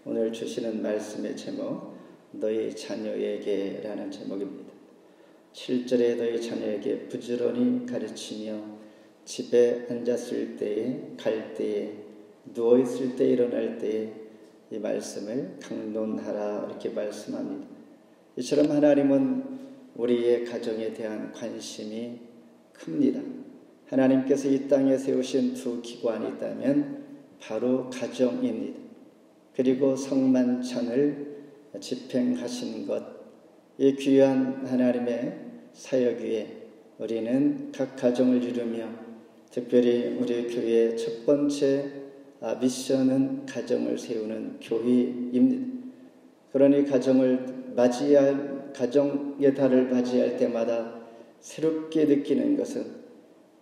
오늘 주시는 말씀의 제목, 너희 자녀에게 라는 제목입니다. 7절에 너희 자녀에게 부지런히 가르치며 집에 앉았을 때에, 갈 때에, 누워있을 때, 일어날 때에 이 말씀을 강론하라 이렇게 말씀합니다. 이처럼 하나님은 우리의 가정에 대한 관심이 큽니다. 하나님께서 이 땅에 세우신 두 기관이 있다면 바로 가정입니다. 그리고 성만찬을 집행하신 것, 이 귀한 하나님의 사역 위에 우리는 각 가정을 이루며 특별히 우리 교회의 첫 번째 미션은 가정을 세우는 교회입니다. 그러니 가정의 달을 맞이할 때마다 새롭게 느끼는 것은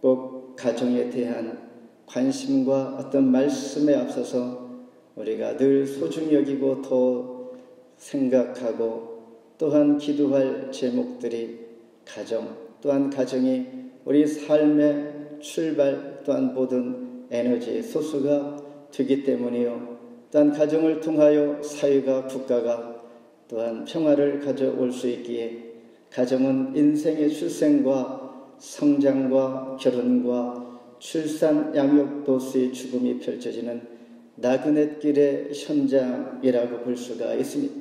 꼭 가정에 대한 관심과 어떤 말씀에 앞서서 우리가 늘 소중히 여기고 더 생각하고 또한 기도할 제목들이 가정, 또한 가정이 우리 삶의 출발 또한 모든 에너지의 소수가 되기 때문이요. 또한 가정을 통하여 사회가 국가가 또한 평화를 가져올 수 있기에 가정은 인생의 출생과 성장과 결혼과 출산 양육도수의 죽음이 펼쳐지는 나그네길의 현장이라고 볼 수가 있습니다.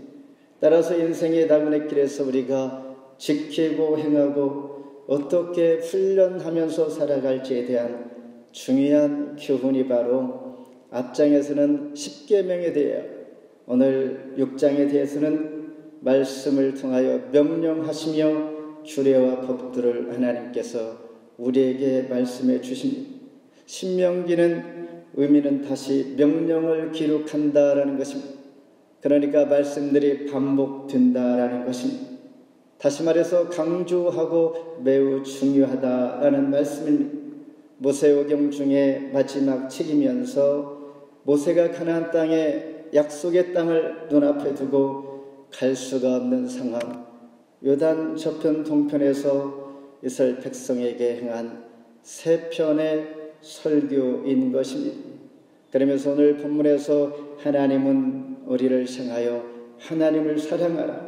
따라서 인생의 나그네길에서 우리가 지키고 행하고 어떻게 훈련하면서 살아갈지에 대한 중요한 교훈이 바로 앞장에서는 10계명에 대하여, 오늘 6장에 대해서는 말씀을 통하여 명령하시며 규례와 법들을 하나님께서 우리에게 말씀해 주십니다. 신명기는 의미는 다시 명령을 기록한다라는 것입니다. 그러니까 말씀들이 반복된다라는 것입니다. 다시 말해서 강조하고 매우 중요하다라는 말씀입니다. 모세오경 중에 마지막 책이면서 모세가 가나안 땅에 약속의 땅을 눈앞에 두고 갈 수가 없는 상황, 요단 저편 동편에서 이스라엘 백성에게 행한 세 편의 설교인 것입니다. 그러면서 오늘 본문에서 하나님은 우리를 향하여 하나님을 사랑하라,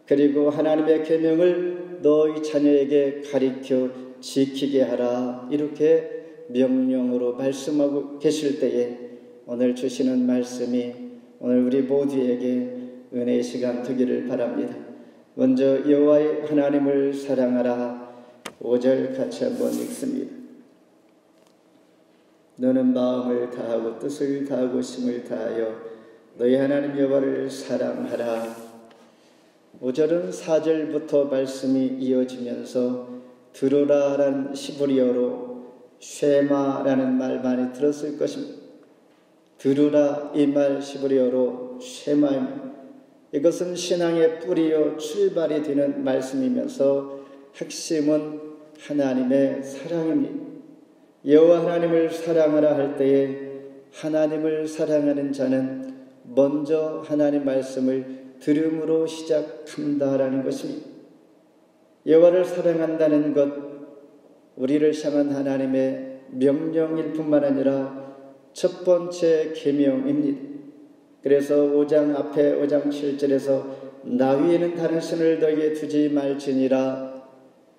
그리고 하나님의 계명을 너희 자녀에게 가르쳐 지키게 하라, 이렇게 명령으로 말씀하고 계실 때에 오늘 주시는 말씀이 오늘 우리 모두에게 은혜의 시간 되기를 바랍니다. 먼저 여호와의 하나님을 사랑하라. 5절 같이 한번 읽습니다. 너는 마음을 다하고 뜻을 다하고 힘을 다하여 너희 하나님 여호와를 사랑하라. 5절은 4절부터 말씀이 이어지면서 들으라라는 히브리어로 쉐마라는 말 많이 들었을 것입니다. 들으라, 이 말 히브리어로 쉐마입니다. 이것은 신앙의 뿌리요 출발이 되는 말씀이면서 핵심은 하나님의 사랑입니다. 여호와 하나님을 사랑하라 할 때에 하나님을 사랑하는 자는 먼저 하나님 말씀을 들음으로 시작한다라는 것입니다. 여호와를 사랑한다는 것, 우리를 향한 하나님의 명령일 뿐만 아니라 첫 번째 계명입니다. 그래서 5장 앞에 5장 7절에서 나 위에는 다른 신을 너희에게 두지 말지니라.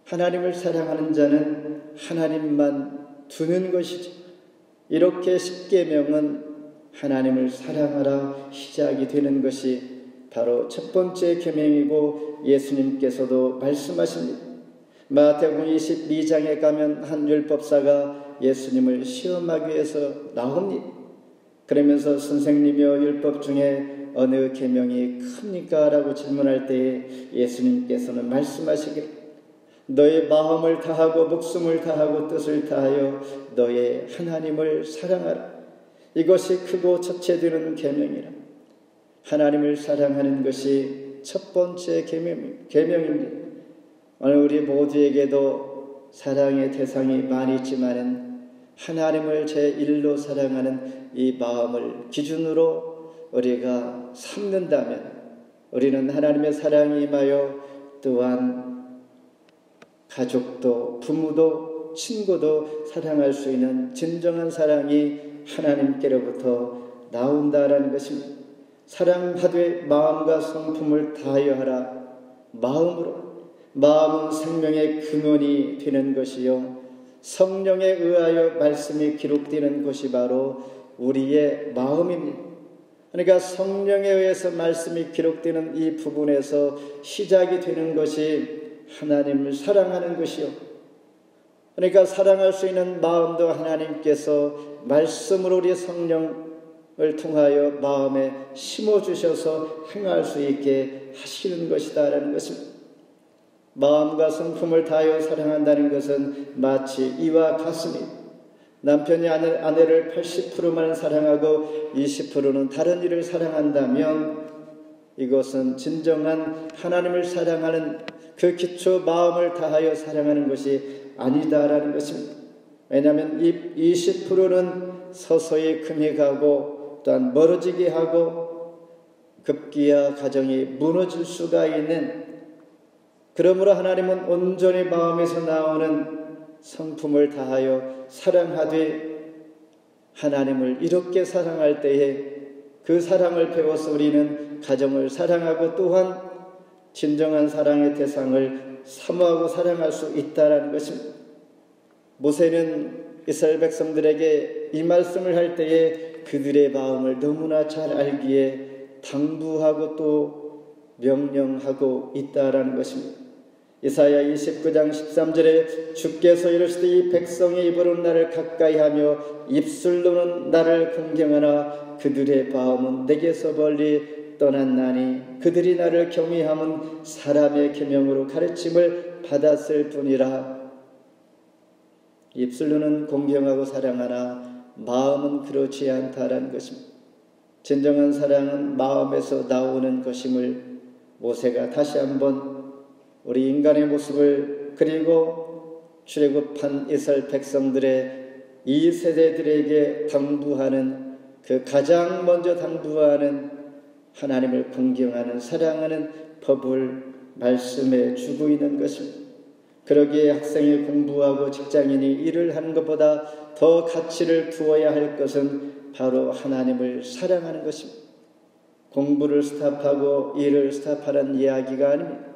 하나님을 사랑하는 자는 하나님만 두는 것이죠. 이렇게 10계명은 하나님을 사랑하라 시작이 되는 것이 바로 첫 번째 계명이고 예수님께서도 말씀하십니다. 마태복음 22장에 가면 한 율법사가 예수님을 시험하기 위해서 나옵니다. 그러면서 선생님이여 율법 중에 어느 계명이 큽니까? 라고 질문할 때에 예수님께서는 말씀하시길 너의 마음을 다하고 목숨을 다하고 뜻을 다하여 너의 하나님을 사랑하라. 이것이 크고 첫째 되는 계명이라. 하나님을 사랑하는 것이 첫 번째 계명입니다. 오늘 우리 모두에게도 사랑의 대상이 많이 있지만은 하나님을 제1로 사랑하는 이 마음을 기준으로 우리가 삼는다면 우리는 하나님의 사랑이 임하여 또한 가족도 부모도 친구도 사랑할 수 있는 진정한 사랑이 하나님께로부터 나온다라는 것입니다. 사랑하되 마음과 성품을 다하여 하라. 마음은 생명의 근원이 되는 것이요 성령에 의하여 말씀이 기록되는 것이 바로 우리의 마음입니다. 그러니까 성령에 의해서 말씀이 기록되는 이 부분에서 시작이 되는 것이 하나님을 사랑하는 것이요. 그러니까 사랑할 수 있는 마음도 하나님께서 말씀으로 우리 성령을 통하여 마음에 심어주셔서 행할 수 있게 하시는 것이다라는 것입니다. 마음과 성품을 다하여 사랑한다는 것은 마치 이와 같습니다. 남편이 아내를 80%만 사랑하고 20%는 다른 이를 사랑한다면 이것은 진정한 하나님을 사랑하는 그 기초 마음을 다하여 사랑하는 것이 아니다라는 것입니다. 왜냐하면 이 20%는 서서히 금이 가고 또한 멀어지게 하고 급기야 가정이 무너질 수가 있는, 그러므로 하나님은 온전히 마음에서 나오는 성품을 다하여 사랑하되 하나님을 이렇게 사랑할 때에 그 사랑을 배워서 우리는 가정을 사랑하고 또한 진정한 사랑의 대상을 사모하고 사랑할 수 있다라는 것입니다. 모세는 이스라엘 백성들에게 이 말씀을 할 때에 그들의 마음을 너무나 잘 알기에 당부하고 또 명령하고 있다라는 것입니다. 이사야 29장 13절에 주께서 이르시되 이 백성이 입으로 나를 가까이하며 입술로는 나를 공경하나 그들의 마음은 내게서 멀리 떠났나니 그들이 나를 경외함은 사람의 계명으로 가르침을 받았을 뿐이라. 입술로는 공경하고 사랑하나 마음은 그렇지 않다라는 것입니다. 진정한 사랑은 마음에서 나오는 것임을 모세가 다시 한번 우리 인간의 모습을 그리고 출애굽한 이스라엘 백성들의 이 세대들에게 당부하는, 그 가장 먼저 당부하는 하나님을 공경하는 사랑하는 법을 말씀해 주고 있는 것입니다. 그러기에 학생이 공부하고 직장인이 일을 하는 것보다 더 가치를 두어야 할 것은 바로 하나님을 사랑하는 것입니다. 공부를 스탑하고 일을 스탑하라는 이야기가 아닙니다.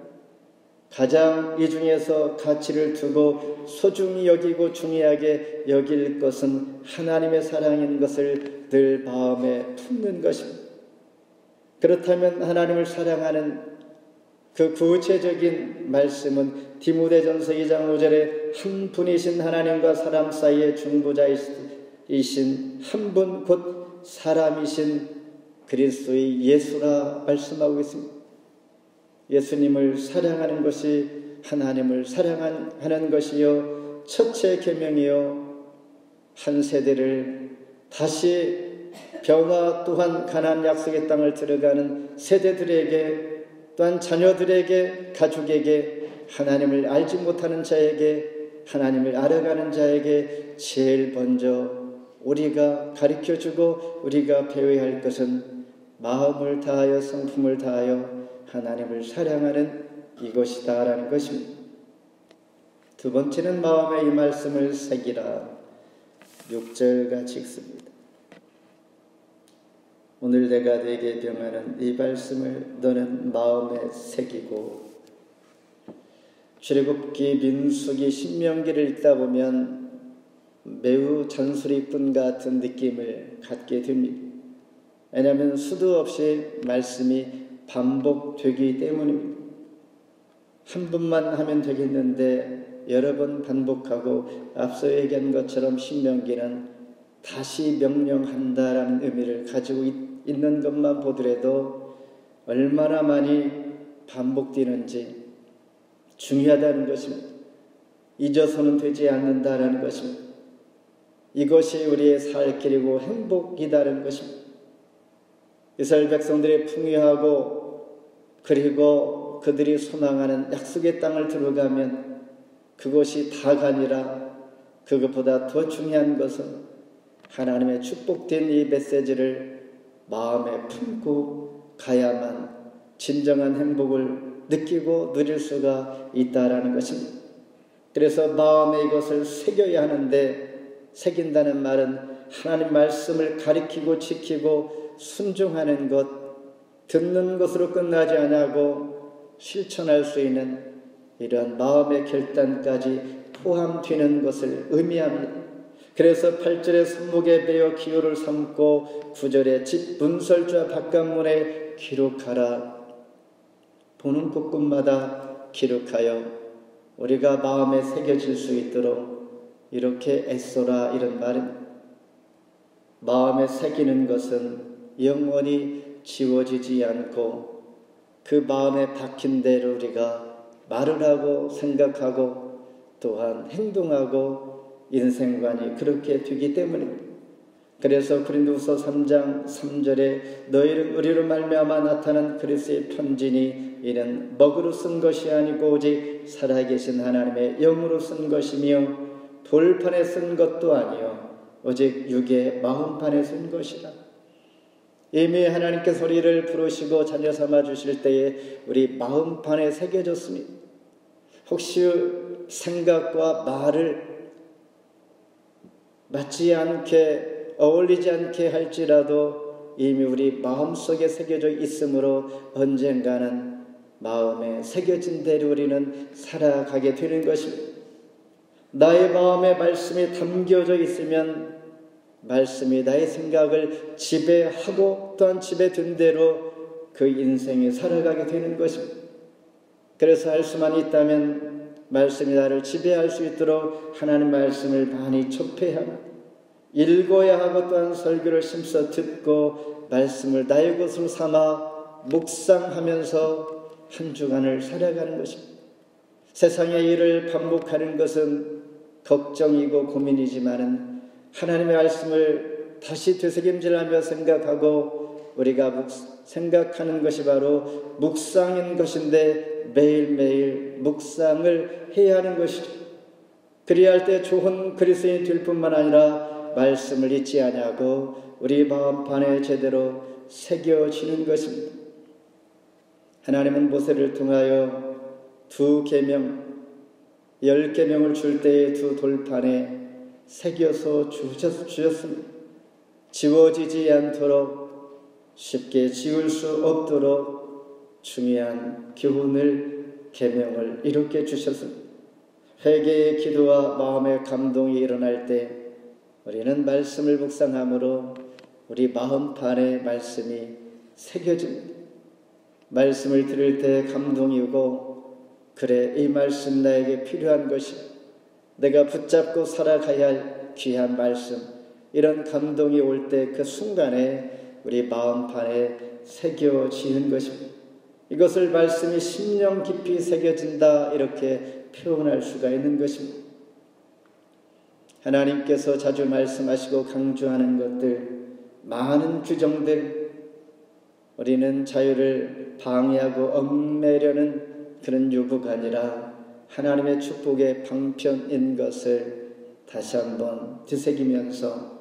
가장 이 중에서 가치를 두고 소중히 여기고 중요하게 여길 것은 하나님의 사랑인 것을 늘 마음에 품는 것입니다. 그렇다면 하나님을 사랑하는 그 구체적인 말씀은 디모데전서 2장 5절에 한 분이신 하나님과 사람 사이의 중보자이신 한 분 곧 사람이신 그리스도의 예수라 말씀하고 있습니다. 예수님을 사랑하는 것이 하나님을 사랑하는 것이요 첫째 계명이요 한 세대를 다시 변화 또한 가나안 약속의 땅을 들어가는 세대들에게 또한 자녀들에게 가족에게 하나님을 알지 못하는 자에게 하나님을 알아가는 자에게 제일 먼저 우리가 가르쳐주고 우리가 배워야 할 것은 마음을 다하여 성품을 다하여 하나님을 사랑하는 이것이다라는 것입니다. 두 번째는 마음에 이 말씀을 새기라. 6절 같이 읽습니다. 오늘 내가 네게 명하는 이 말씀을 너는 마음에 새기고. 출애굽기, 민수기, 신명기를 읽다 보면 매우 잔소리꾼 같은 느낌을 갖게 됩니다. 왜냐하면 수도 없이 말씀이 반복되기 때문입니다. 한 번만 하면 되겠는데 여러 번 반복하고 앞서 얘기한 것처럼 신명기는 다시 명령한다라는 의미를 가지고 있는 것만 보더라도 얼마나 많이 반복되는지 중요하다는 것입니다. 잊어서는 되지 않는다라는 것입니다. 이것이 우리의 살 길이고 행복이다라는 것입니다. 이스라엘 백성들이 풍요하고 그리고 그들이 소망하는 약속의 땅을 들어가면 그것이 다가 아니라 그것보다 더 중요한 것은 하나님의 축복된 이 메시지를 마음에 품고 가야만 진정한 행복을 느끼고 누릴 수가 있다라는 것입니다. 그래서 마음에 이것을 새겨야 하는데, 새긴다는 말은 하나님 말씀을 가리키고 지키고 순종하는 것, 듣는 것으로 끝나지 아니하고 실천할 수 있는 이러한 마음의 결단까지 포함되는 것을 의미합니다. 그래서 8절에 손목에 베어 기호를 삼고 9절에 집 문설주와 바깥문에 기록하라. 보는 곳곳마다 기록하여 우리가 마음에 새겨질 수 있도록 이렇게 애써라, 이런 말입니다. 마음에 새기는 것은 영원히 지워지지 않고 그 마음에 박힌 대로 우리가 말을 하고 생각하고 또한 행동하고 인생관이 그렇게 되기 때문입니다. 그래서 고린도후서 3장 3절에 너희는 우리로 말미암아 나타난 그리스도의 편지니 이는 먹으로 쓴 것이 아니고 오직 살아계신 하나님의 영으로 쓴 것이며 돌판에 쓴 것도 아니요 오직 육의 마음판에 쓴 것이라. 이미 하나님께서 우리를 부르시고 자녀 삼아 주실 때에 우리 마음판에 새겨졌습니다. 혹시 생각과 말을 맞지 않게 어울리지 않게 할지라도 이미 우리 마음속에 새겨져 있으므로 언젠가는 마음에 새겨진 대로 우리는 살아가게 되는 것입니다. 나의 마음에 말씀이 담겨져 있으면 말씀이 나의 생각을 지배하고 또한 지배된 대로 그 인생이 살아가게 되는 것입니다. 그래서 할 수만 있다면 말씀이 나를 지배할 수 있도록 하나님 말씀을 많이 접해야 합니다. 읽어야 하고 또한 설교를 심써 듣고 말씀을 나의 것으로 삼아 묵상하면서 한 주간을 살아가는 것입니다. 세상의 일을 반복하는 것은 걱정이고 고민이지만은 하나님의 말씀을 다시 되새김질하며 생각하고 우리가 생각하는 것이 바로 묵상인 것인데 매일매일 묵상을 해야 하는 것이죠. 그리야 할 때 좋은 그리스도인이 될 뿐만 아니라 말씀을 잊지 아니하고 우리 마음판에 제대로 새겨지는 것입니다. 하나님은 모세를 통하여 2계명, 10계명을 줄 때에 2 돌판에 새겨서 주셨습니다. 지워지지 않도록 쉽게 지울 수 없도록 중요한 교훈을, 계명을 이렇게 주셨습니다. 회개의 기도와 마음의 감동이 일어날 때 우리는 말씀을 묵상함으로 우리 마음판에 말씀이 새겨집니다. 말씀을 들을 때 감동이 오고 그래 이 말씀 나에게 필요한 것이 내가 붙잡고 살아가야 할 귀한 말씀, 이런 감동이 올 때 그 순간에 우리 마음판에 새겨지는 것입니다. 이것을 말씀이 심령 깊이 새겨진다 이렇게 표현할 수가 있는 것입니다. 하나님께서 자주 말씀하시고 강조하는 것들, 많은 규정들, 우리는 자유를 방해하고 얽매려는 그런 유부가 아니라 하나님의 축복의 방편인 것을 다시 한번 되새기면서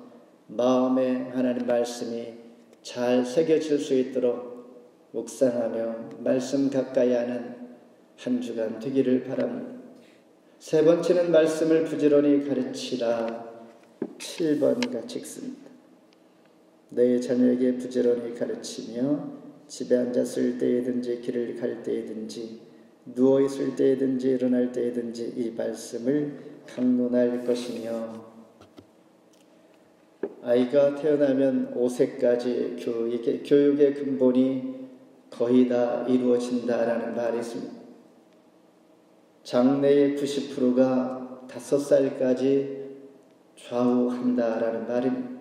마음에 하나님 말씀이 잘 새겨질 수 있도록 묵상하며 말씀 가까이 하는 한 주간 되기를 바랍니다. 세 번째는 말씀을 부지런히 가르치라. 7번 같이 읽습니다. 너희 자녀에게 부지런히 가르치며 집에 앉았을 때에든지 길을 갈 때에든지 누워있을 때에든지 일어날 때에든지 이 말씀을 강론할 것이며. 아이가 태어나면 5세까지 교육의 근본이 거의 다 이루어진다라는 말이 있습니다. 장래의 90%가 5살까지 좌우한다라는 말입니다.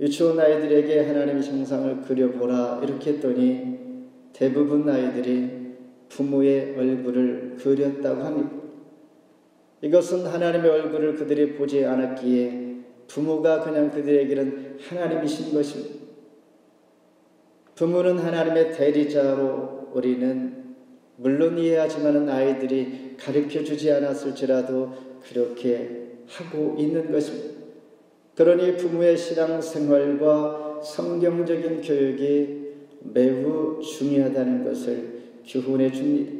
유치원 아이들에게 하나님의 형상을 그려보라 이렇게 했더니 대부분 아이들이 부모의 얼굴을 그렸다고 합니다. 이것은 하나님의 얼굴을 그들이 보지 않았기에 부모가 그냥 그들에게는 하나님이신 것입니다. 부모는 하나님의 대리자로 우리는 물론 이해하지만 아이들이 가르쳐주지 않았을지라도 그렇게 하고 있는 것입니다. 그러니 부모의 신앙생활과 성경적인 교육이 매우 중요하다는 것을 교훈해 줍니다.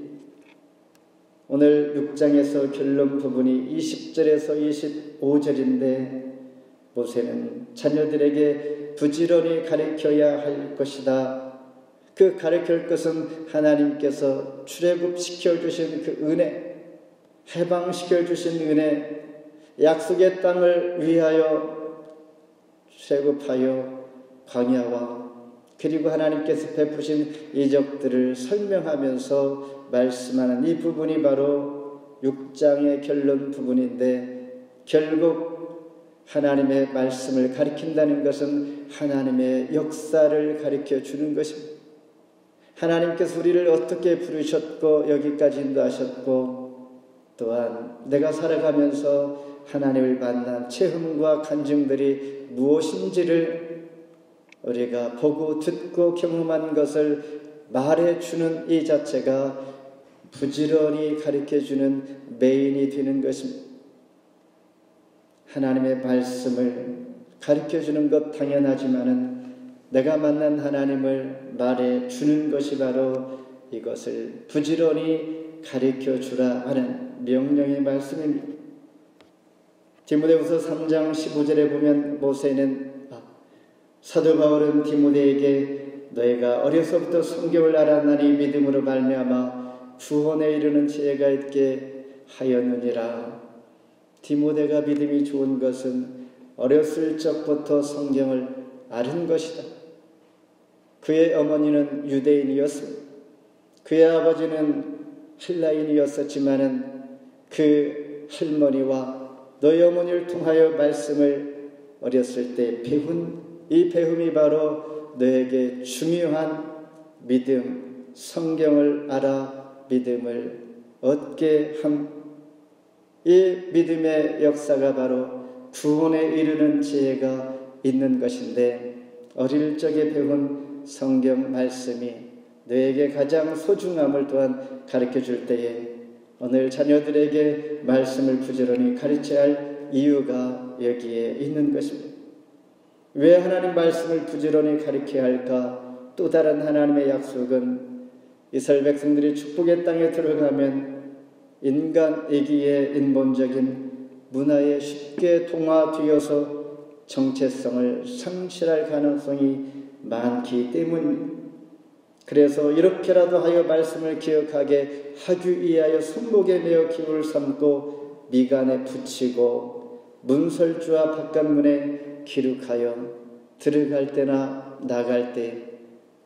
오늘 6장에서 결론 부분이 20절에서 25절인데 모세는 자녀들에게 부지런히 가르쳐야 할 것이다. 그 가르칠 것은 하나님께서 출애굽시켜 주신 그 은혜, 해방시켜 주신 은혜, 약속의 땅을 위하여 출애굽하여 광야와 그리고 하나님께서 베푸신 이적들을 설명하면서 말씀하는 이 부분이 바로 6장의 결론 부분인데, 결국 하나님의 말씀을 가리킨다는 것은 하나님의 역사를 가리켜 주는 것입니다. 하나님께서 우리를 어떻게 부르셨고 여기까지 인도하셨고, 또한 내가 살아가면서 하나님을 만난 체험과 간증들이 무엇인지를 우리가 보고 듣고 경험한 것을 말해주는 이 자체가 부지런히 가르쳐주는 메인이 되는 것입니다. 하나님의 말씀을 가르쳐주는 것 당연하지만은 내가 만난 하나님을 말해주는 것이 바로 이것을 부지런히 가르쳐주라 하는 명령의 말씀입니다. 디모데후서 3장 15절에 보면 사도 바울은 디모데에게 너희가 어려서부터 성경을 알았나니 믿음으로 말미암아 구원에 이르는 지혜가 있게 하였느니라. 디모데가 믿음이 좋은 것은 어렸을 적부터 성경을 아는 것이다. 그의 어머니는 유대인이었습니다. 그의 아버지는 헬라인이었었지만은 그 할머니와 너희 어머니를 통하여 말씀을 어렸을 때 배운 이 배움이 바로 너에게 중요한 믿음, 성경을 알아 믿음을 얻게 함. 이 믿음의 역사가 바로 구원에 이르는 지혜가 있는 것인데, 어릴 적에 배운 성경 말씀이 너에게 가장 소중함을 또한 가르쳐 줄 때에 오늘 자녀들에게 말씀을 부지런히 가르쳐야 할 이유가 여기에 있는 것입니다. 왜 하나님 말씀을 부지런히 가르쳐야 할까? 또 다른 하나님의 약속은 이스라엘 백성들이 축복의 땅에 들어가면 인간이기에 인본적인 문화에 쉽게 동화되어서 정체성을 상실할 가능성이 많기 때문입니다. 그래서 이렇게라도 하여 말씀을 기억하게 하기 위하여 손목에 메어 기울을 삼고 미간에 붙이고 문설주와 바깥문에 기록하여 들어갈 때나 나갈 때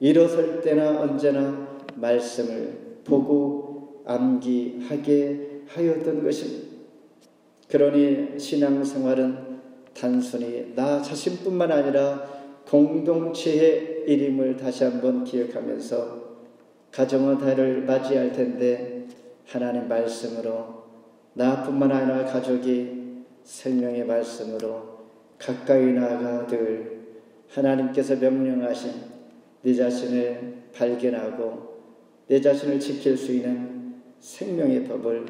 일어설 때나 언제나 말씀을 보고 암기하게 하였던 것입니다. 그러니 신앙생활은 단순히 나 자신뿐만 아니라 공동체의 일임을 다시 한번 기억하면서 가정의 달을 맞이할 텐데, 하나님 말씀으로 나뿐만 아니라 가족이 생명의 말씀으로 가까이 나아가들 하나님께서 명령하신 네 자신을 발견하고 내 자신을 지킬 수 있는 생명의 법을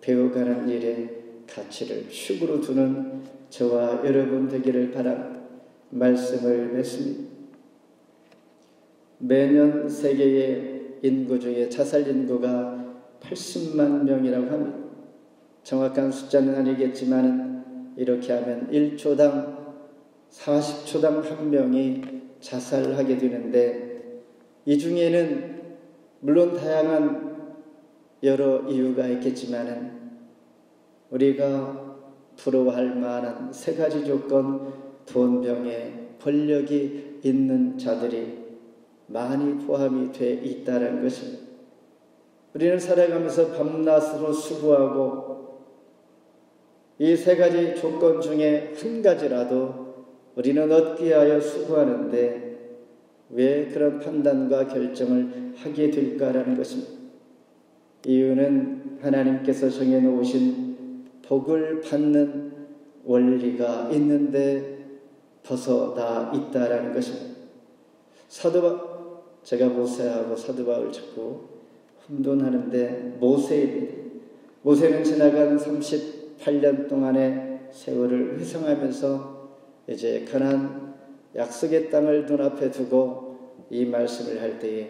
배워가는 일에 가치를 축으로 두는 저와 여러분 되기를 바랍니다. 말씀을 맺습니다. 매년 세계의 인구 중에 자살 인구가 80만 명이라고 합니다. 정확한 숫자는 아니겠지만 이렇게 하면 1초당 40초당 한 명이 자살하게 되는데, 이 중에는 물론 다양한 여러 이유가 있겠지만 우리가 부러워할 만한 세 가지 조건, 돈병에 권력이 있는 자들이 많이 포함이 돼 있다는 것입니다. 우리는 살아가면서 밤낮으로 수고하고 이 세 가지 조건 중에 한 가지라도 우리는 얻기 위하여 수고하는데 왜 그런 판단과 결정을 하게 될까라는 것입니다. 이유는 하나님께서 정해놓으신 복을 받는 원리가 있는데 벗어나 있다라는 것입니다. 제가 모세하고 사도 바울 자꾸 혼돈하는데 모세는 지나간 38년 동안의 세월을 회상하면서 이제 가나안 약속의 땅을 눈앞에 두고 이 말씀을 할 때에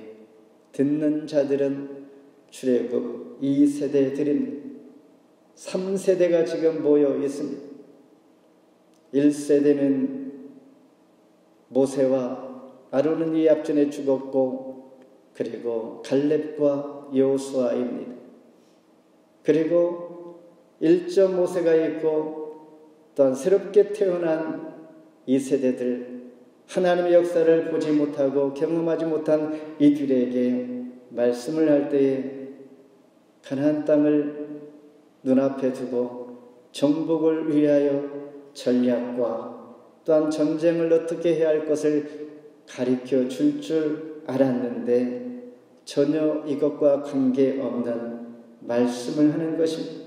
듣는 자들은 출애굽 2세대들입니다. 3세대가 지금 모여 있습니다. 1세대는 모세와 아론은 이 앞전에 죽었고 그리고 갈렙과 여호수아입니다. 그리고 1.5세가 있고 또한 새롭게 태어난 이 세대들, 하나님의 역사를 보지 못하고 경험하지 못한 이들에게 말씀을 할 때에 가나안 땅을 눈앞에 두고 정복을 위하여 전략과 또한 전쟁을 어떻게 해야 할 것을 가르쳐 줄 알았는데 전혀 이것과 관계없는 말씀을 하는 것입니다.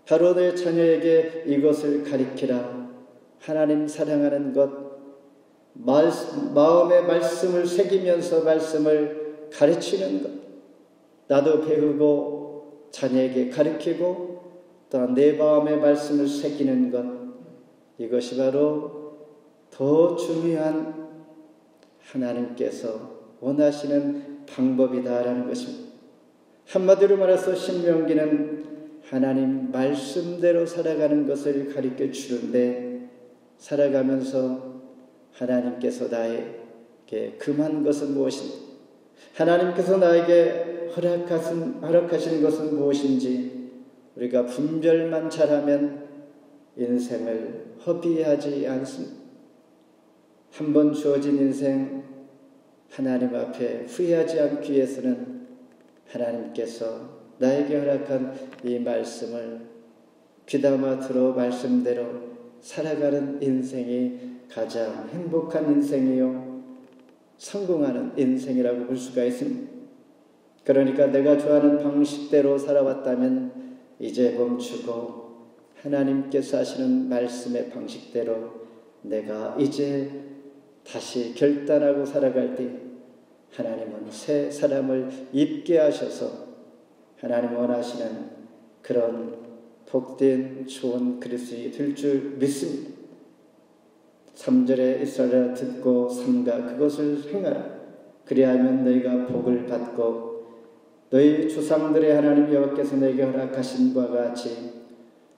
바로 내 자녀에게 이것을 가르치라. 하나님 사랑하는 것, 마음에 말씀을 새기면서 말씀을 가르치는 것, 나도 배우고 자녀에게 가르치고 또한 내 마음에 말씀을 새기는 것, 이것이 바로 더 중요한 하나님께서 원하시는 방법이다라는 것입니다. 한마디로 말해서 신명기는 하나님 말씀대로 살아가는 것을 가르쳐 주는데, 살아가면서 하나님께서 나에게 금한 것은 무엇인지, 하나님께서 나에게 허락하신 것은 무엇인지 우리가 분별만 잘하면 인생을 허비하지 않습니다. 한 번 주어진 인생 하나님 앞에 후회하지 않기 위해서는 하나님께서 나에게 허락한 이 말씀을 귀담아 들어 말씀대로 살아가는 인생이 가장 행복한 인생이요 성공하는 인생이라고 볼 수가 있습니다. 그러니까 내가 좋아하는 방식대로 살아왔다면 이제 멈추고 하나님께서 하시는 말씀의 방식대로 내가 이제 다시 결단하고 살아갈 때 하나님은 새 사람을 입게 하셔서 하나님 원하시는 그런 복된 좋은 그리스도인이 될 줄 믿습니다. 3절에 이스라엘아 듣고 삼가 그것을 행하라. 그리하면 너희가 복을 받고 너희 조상들의 하나님 여호와께서 너희에게 허락하신 바와 같이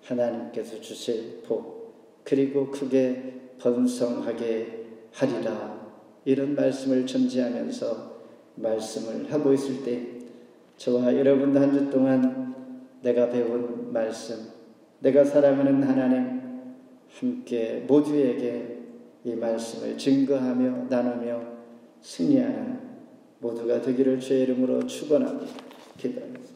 하나님께서 주실 복 그리고 크게 번성하게 하리라. 이런 말씀을 전지하면서 말씀을 하고 있을 때 저와 여러분도 한 주 동안 내가 배운 말씀, 내가 사랑하는 하나님 함께 모두에게 이 말씀을 증거하며 나누며 승리하는 모두가 되기를 주의 이름으로 축원합니다. 기도합니다.